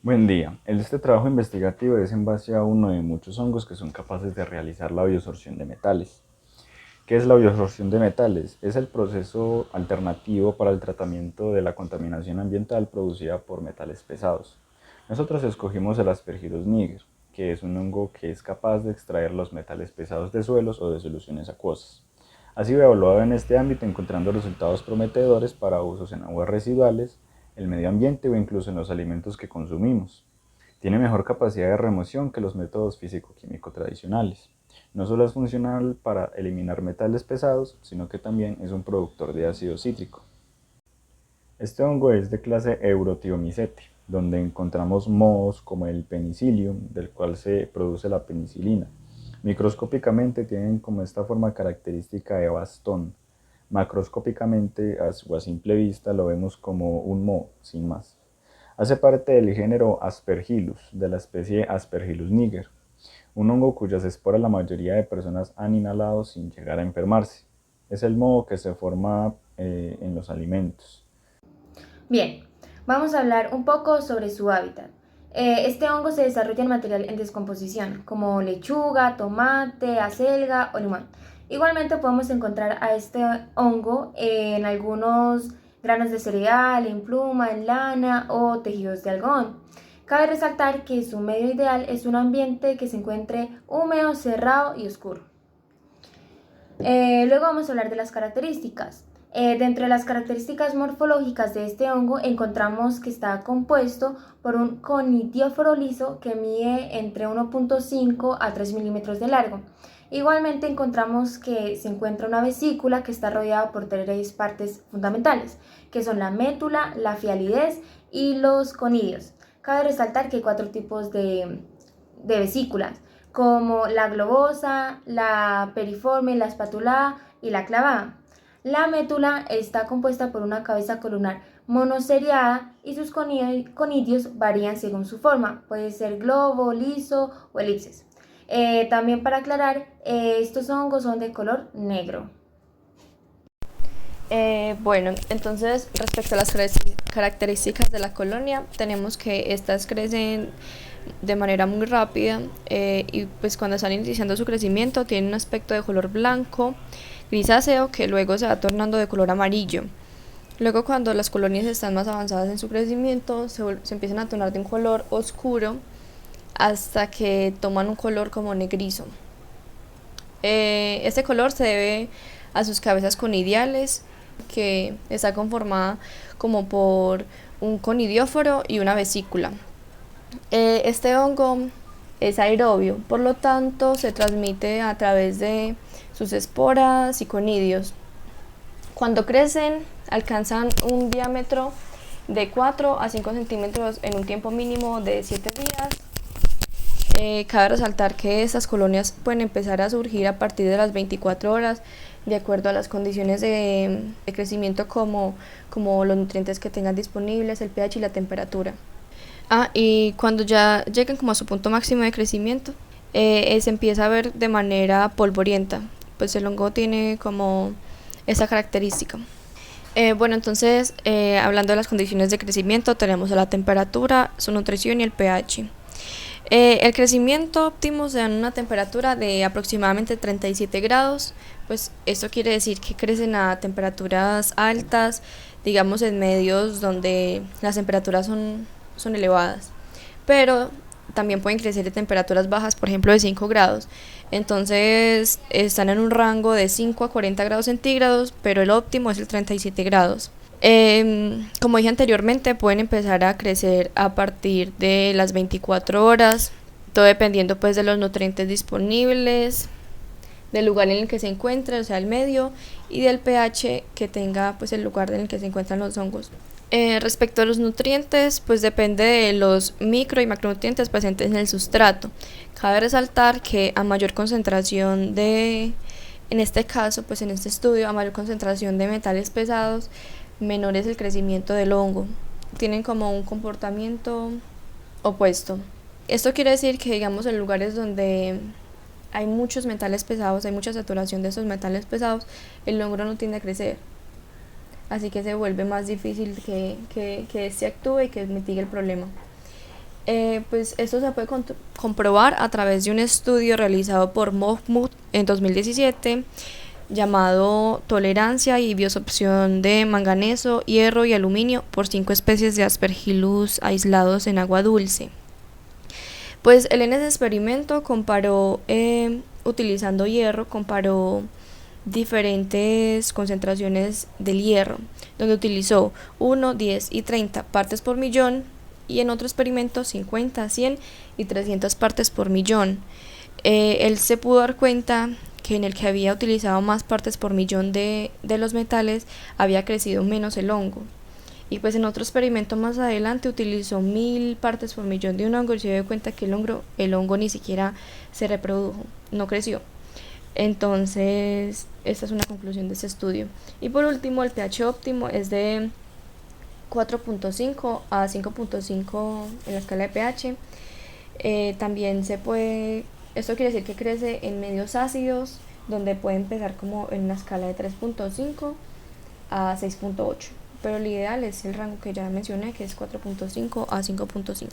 Buen día. Este trabajo investigativo es en base a uno de muchos hongos que son capaces de realizar la biosorción de metales. ¿Qué es la biosorción de metales? Es el proceso alternativo para el tratamiento de la contaminación ambiental producida por metales pesados. Nosotros escogimos el Aspergillus niger, que es un hongo que es capaz de extraer los metales pesados de suelos o de soluciones acuosas. Ha sido evaluado en este ámbito encontrando resultados prometedores para usos en aguas residuales, el medio ambiente o incluso en los alimentos que consumimos. Tiene mejor capacidad de remoción que los métodos físico-químico tradicionales. No solo es funcional para eliminar metales pesados, sino que también es un productor de ácido cítrico. Este hongo es de clase Eurothiomycete, donde encontramos mohos como el penicillium, del cual se produce la penicilina. Microscópicamente tienen como esta forma característica de bastón. Macroscópicamente, o a simple vista, lo vemos como un moho, sin más. Hace parte del género Aspergillus, de la especie Aspergillus niger, un hongo cuyas esporas la mayoría de personas han inhalado sin llegar a enfermarse. Es el moho que se forma en los alimentos. Bien, vamos a hablar un poco sobre su hábitat. Este hongo se desarrolla en material en descomposición, como lechuga, tomate, acelga o limón. Igualmente podemos encontrar a este hongo en algunos granos de cereal, en pluma, en lana o tejidos de algodón. Cabe resaltar que su medio ideal es un ambiente que se encuentre húmedo, cerrado y oscuro. Luego vamos a hablar de las características. Dentro de las características morfológicas de este hongo encontramos que está compuesto por un conidióforo liso que mide entre 1.5 a 3 milímetros de largo. Igualmente encontramos que se encuentra una vesícula que está rodeada por tres partes fundamentales, que son la métula, la fialidez y los conidios. Cabe resaltar que hay cuatro tipos de vesículas, como la globosa, la periforme, la espatulada y la clavada. La métula está compuesta por una cabeza columnar monoseriada y sus conidios varían según su forma, puede ser globo, liso o elipses. También para aclarar, estos hongos son de color negro. Bueno, entonces respecto a las características de la colonia, tenemos que estas crecen de manera muy rápida y pues cuando están iniciando su crecimiento tienen un aspecto de color blanco, grisáceo, que luego se va tornando de color amarillo. Luego cuando las colonias están más avanzadas en su crecimiento se empiezan a tornar de un color oscuro hasta que toman un color como negrizo. Este color se debe a sus cabezas conidiales, que está conformada como por un conidióforo y una vesícula. Este hongo es aerobio, por lo tanto se transmite a través de sus esporas y conidios. Cuando crecen alcanzan un diámetro de 4 a 5 centímetros en un tiempo mínimo de 7 días. Cabe resaltar que estas colonias pueden empezar a surgir a partir de las 24 horas de acuerdo a las condiciones de crecimiento como los nutrientes que tengan disponibles, el pH y la temperatura. Y cuando ya lleguen como a su punto máximo de crecimiento, se empieza a ver de manera polvorienta, pues el hongo tiene como esa característica. Bueno, entonces, hablando de las condiciones de crecimiento, tenemos la temperatura, su nutrición y el pH. El crecimiento óptimo se da en una temperatura de aproximadamente 37 grados, pues esto quiere decir que crecen a temperaturas altas, digamos en medios donde las temperaturas son elevadas, pero también pueden crecer de temperaturas bajas, por ejemplo de 5 grados, entonces están en un rango de 5 a 40 grados centígrados, pero el óptimo es el 37 grados. Como dije anteriormente, pueden empezar a crecer a partir de las 24 horas, todo dependiendo pues de los nutrientes disponibles, del lugar en el que se encuentre, o sea el medio, y del pH que tenga pues el lugar en el que se encuentran los hongos. Respecto a los nutrientes, pues depende de los micro y macronutrientes presentes en el sustrato. Cabe resaltar que a mayor concentración en este caso, pues en este estudio, a mayor concentración de metales pesados, menor es el crecimiento del hongo. Tienen como un comportamiento opuesto. Esto quiere decir que, digamos, en lugares donde hay muchos metales pesados, hay mucha saturación de esos metales pesados, el hongo no tiende a crecer. Así que se vuelve más difícil que este actúe y que mitigue el problema. Pues esto se puede comprobar a través de un estudio realizado por Mahmoud en 2017 llamado Tolerancia y bioabsorción de manganeso, hierro y aluminio por 5 especies de Aspergillus aislados en agua dulce. Pues él en ese experimento comparó, utilizando hierro, comparó diferentes concentraciones del hierro, donde utilizó 1, 10 y 30 partes por millón, y en otro experimento 50, 100 y 300 partes por millón. Él se pudo dar cuenta que en el que había utilizado más partes por millón de los metales había crecido menos el hongo. Y pues en otro experimento más adelante utilizó 1000 partes por millón de un hongo y se dio cuenta que el hongo ni siquiera se reprodujo, no creció. Entonces, esta es una conclusión de este estudio. Y por último, el pH óptimo es de 4.5 a 5.5 en la escala de pH. También esto quiere decir que crece en medios ácidos, donde puede empezar como en una escala de 3.5 a 6.8. Pero el ideal es el rango que ya mencioné, que es 4.5 a 5.5.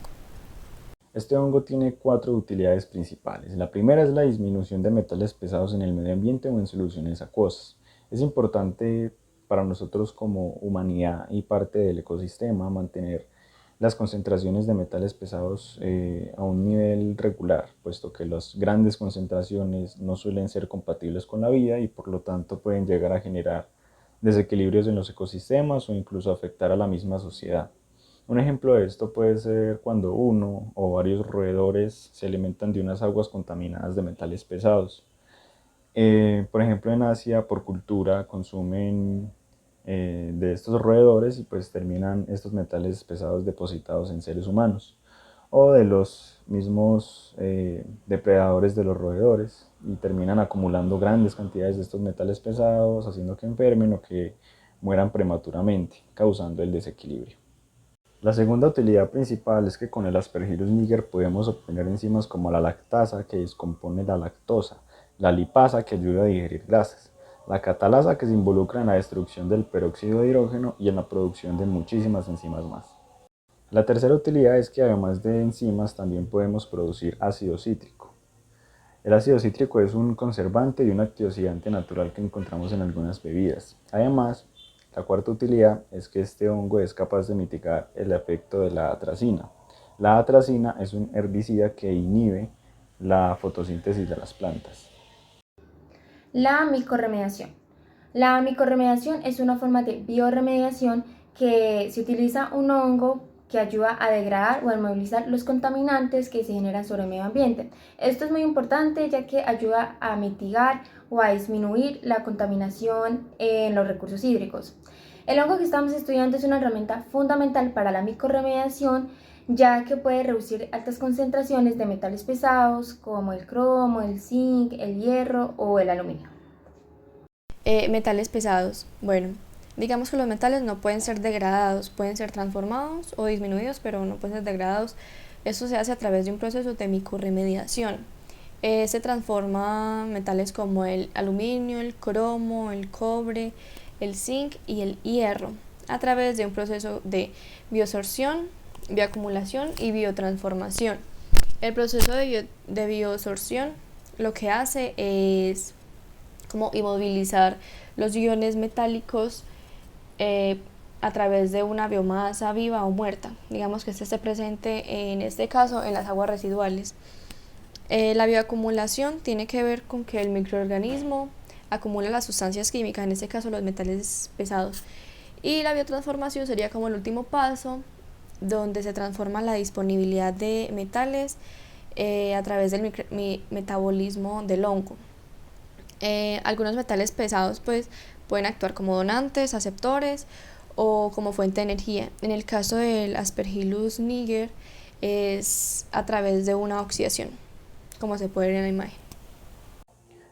Este hongo tiene 4 utilidades principales. La primera es la disminución de metales pesados en el medio ambiente o en soluciones acuosas. Es importante para nosotros como humanidad y parte del ecosistema mantener las concentraciones de metales pesados a un nivel regular, puesto que las grandes concentraciones no suelen ser compatibles con la vida y por lo tanto pueden llegar a generar desequilibrios en los ecosistemas o incluso afectar a la misma sociedad. Un ejemplo de esto puede ser cuando uno o varios roedores se alimentan de unas aguas contaminadas de metales pesados. Por ejemplo, en Asia, por cultura, consumen de estos roedores y pues terminan estos metales pesados depositados en seres humanos o de los mismos depredadores de los roedores y terminan acumulando grandes cantidades de estos metales pesados, haciendo que enfermen o que mueran prematuramente, causando el desequilibrio. La segunda utilidad principal es que con el Aspergillus niger podemos obtener enzimas como la lactasa, que descompone la lactosa, la lipasa, que ayuda a digerir grasas, la catalasa, que se involucra en la destrucción del peróxido de hidrógeno y en la producción de muchísimas enzimas más. La tercera utilidad es que además de enzimas también podemos producir ácido cítrico. El ácido cítrico es un conservante y un antioxidante natural que encontramos en algunas bebidas. Además, la cuarta utilidad es que este hongo es capaz de mitigar el efecto de la atracina. La atracina es un herbicida que inhibe la fotosíntesis de las plantas. La micorremediación. La micorremediación es una forma de bioremediación que se utiliza un hongo que ayuda a degradar o a inmovilizar los contaminantes que se generan sobre el medio ambiente. Esto es muy importante ya que ayuda a mitigar o a disminuir la contaminación en los recursos hídricos. El hongo que estamos estudiando es una herramienta fundamental para la micorremediación, ya que puede reducir altas concentraciones de metales pesados como el cromo, el zinc, el hierro o el aluminio. Metales pesados. Bueno, digamos que los metales no pueden ser degradados, pueden ser transformados o disminuidos, pero no pueden ser degradados. Esto se hace a través de un proceso de micorremediación. Se transforma metales como el aluminio, el cromo, el cobre, el zinc y el hierro a través de un proceso de biosorción, bioacumulación y biotransformación. El proceso de biosorción lo que hace es como inmovilizar los iones metálicos a través de una biomasa viva o muerta. Digamos que este esté presente en este caso en las aguas residuales. La bioacumulación tiene que ver con que el microorganismo acumula las sustancias químicas, en este caso los metales pesados. Y la biotransformación sería como el último paso, donde se transforma la disponibilidad de metales a través del metabolismo del hongo. Algunos metales pesados pues pueden actuar como donantes, aceptores o como fuente de energía. En el caso del Aspergillus niger es a través de una oxidación, como se puede ver en la imagen.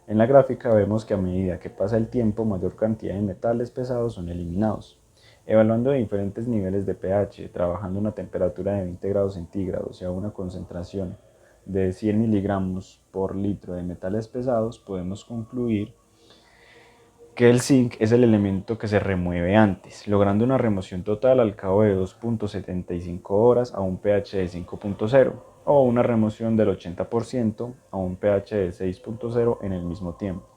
En la gráfica vemos que a medida que pasa el tiempo, mayor cantidad de metales pesados son eliminados. Evaluando diferentes niveles de pH, trabajando a una temperatura de 20 grados centígrados y a una concentración de 100 miligramos por litro de metales pesados, podemos concluir que el zinc es el elemento que se remueve antes, logrando una remoción total al cabo de 2.75 horas a un pH de 5.0 o una remoción del 80% a un pH de 6.0 en el mismo tiempo.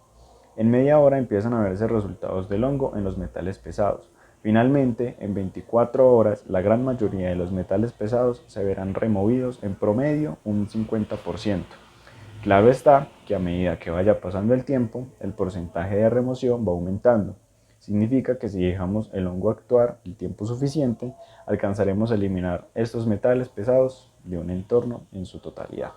En media hora empiezan a verse resultados del hongo en los metales pesados. Finalmente, en 24 horas, la gran mayoría de los metales pesados se verán removidos en promedio un 50%. Claro está que a medida que vaya pasando el tiempo, el porcentaje de remoción va aumentando. Significa que si dejamos el hongo actuar el tiempo suficiente, alcanzaremos a eliminar estos metales pesados de un entorno en su totalidad.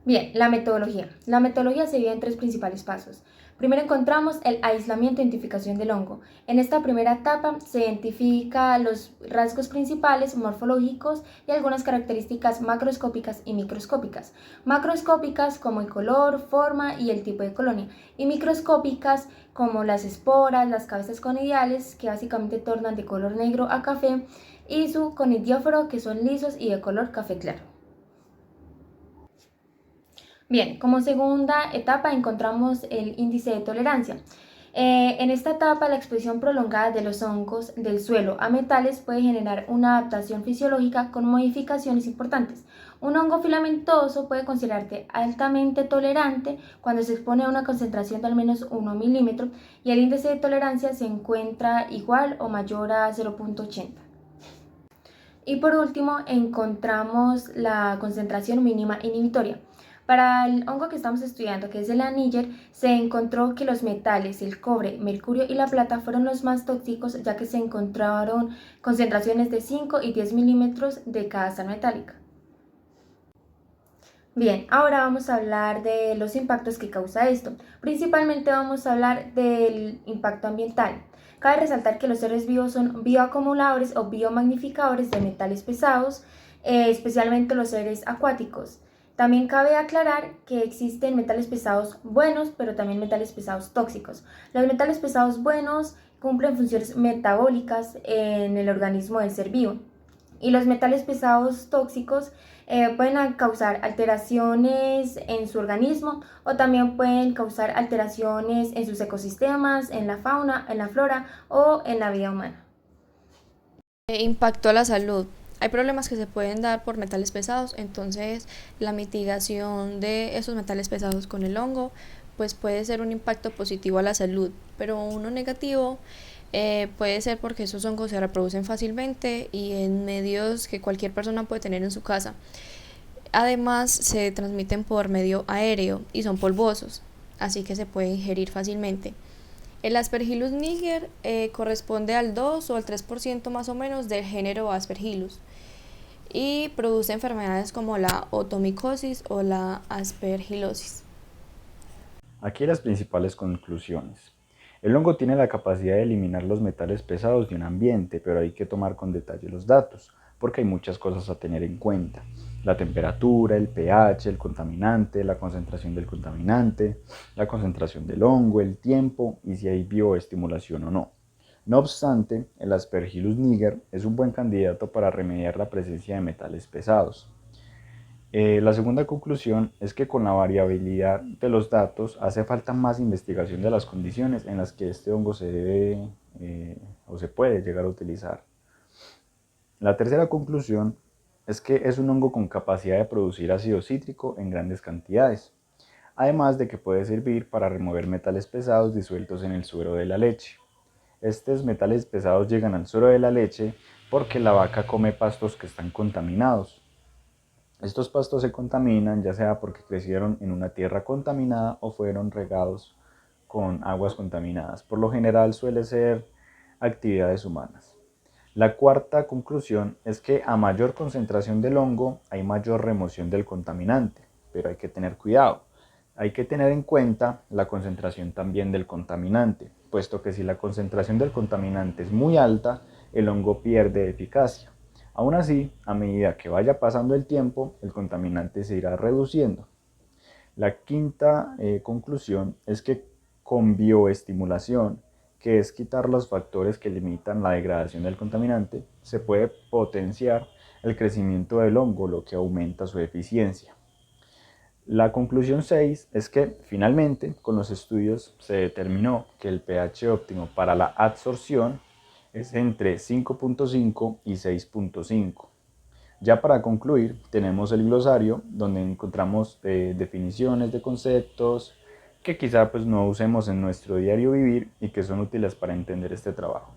Bien, la metodología. La metodología se divide en tres principales pasos. Primero encontramos el aislamiento e identificación del hongo. En esta primera etapa se identifica los rasgos principales morfológicos y algunas características macroscópicas y microscópicas. Macroscópicas como el color, forma y el tipo de colonia, y microscópicas como las esporas, las cabezas conidiales, que básicamente tornan de color negro a café, y su conidióforo, que son lisos y de color café claro. Bien, como segunda etapa encontramos el índice de tolerancia. En esta etapa, la exposición prolongada de los hongos del suelo a metales puede generar una adaptación fisiológica con modificaciones importantes. Un hongo filamentoso puede considerarse altamente tolerante cuando se expone a una concentración de al menos 1 milímetro y el índice de tolerancia se encuentra igual o mayor a 0.80. Y por último, encontramos la concentración mínima inhibitoria. Para el hongo que estamos estudiando, que es el Aniller, se encontró que los metales, el cobre, mercurio y la plata fueron los más tóxicos, ya que se encontraron concentraciones de 5 y 10 milímetros de cada sal metálica. Bien, ahora vamos a hablar de los impactos que causa esto. Principalmente vamos a hablar del impacto ambiental. Cabe resaltar que los seres vivos son bioacumuladores o biomagnificadores de metales pesados, especialmente los seres acuáticos. También cabe aclarar que existen metales pesados buenos, pero también metales pesados tóxicos. Los metales pesados buenos cumplen funciones metabólicas en el organismo del ser vivo. Y los metales pesados tóxicos pueden causar alteraciones en su organismo o también pueden causar alteraciones en sus ecosistemas, en la fauna, en la flora o en la vida humana. Impacto a la salud. Hay problemas que se pueden dar por metales pesados, entonces la mitigación de esos metales pesados con el hongo pues puede ser un impacto positivo a la salud, pero uno negativo puede ser porque esos hongos se reproducen fácilmente y en medios que cualquier persona puede tener en su casa. Además se transmiten por medio aéreo y son polvosos, así que se puede ingerir fácilmente. El Aspergillus niger corresponde al 2 o al 3% más o menos del género Aspergillus y produce enfermedades como la otomicosis o la aspergilosis. Aquí las principales conclusiones. El hongo tiene la capacidad de eliminar los metales pesados de un ambiente, pero hay que tomar con detalle los datos, porque hay muchas cosas a tener en cuenta. La temperatura, el pH, el contaminante, la concentración del contaminante, la concentración del hongo, el tiempo y si hay bioestimulación o no. No obstante, el Aspergillus niger es un buen candidato para remediar la presencia de metales pesados. La segunda conclusión es que con la variabilidad de los datos hace falta más investigación de las condiciones en las que este hongo se debe o se puede llegar a utilizar. La tercera conclusión es que es un hongo con capacidad de producir ácido cítrico en grandes cantidades, además de que puede servir para remover metales pesados disueltos en el suero de la leche. Estos metales pesados llegan al suero de la leche porque la vaca come pastos que están contaminados. Estos pastos se contaminan ya sea porque crecieron en una tierra contaminada o fueron regados con aguas contaminadas. Por lo general suele ser actividades humanas. La cuarta conclusión es que a mayor concentración del hongo hay mayor remoción del contaminante, pero hay que tener cuidado. Hay que tener en cuenta la concentración también del contaminante, puesto que si la concentración del contaminante es muy alta, el hongo pierde eficacia. Aún así, a medida que vaya pasando el tiempo, el contaminante se irá reduciendo. La quinta conclusión es que con bioestimulación, que es quitar los factores que limitan la degradación del contaminante, se puede potenciar el crecimiento del hongo, lo que aumenta su eficiencia. La conclusión 6 es que finalmente con los estudios se determinó que el pH óptimo para la adsorción es entre 5.5 y 6.5. Ya para concluir, tenemos el glosario donde encontramos definiciones de conceptos que quizá pues no usemos en nuestro diario vivir y que son útiles para entender este trabajo.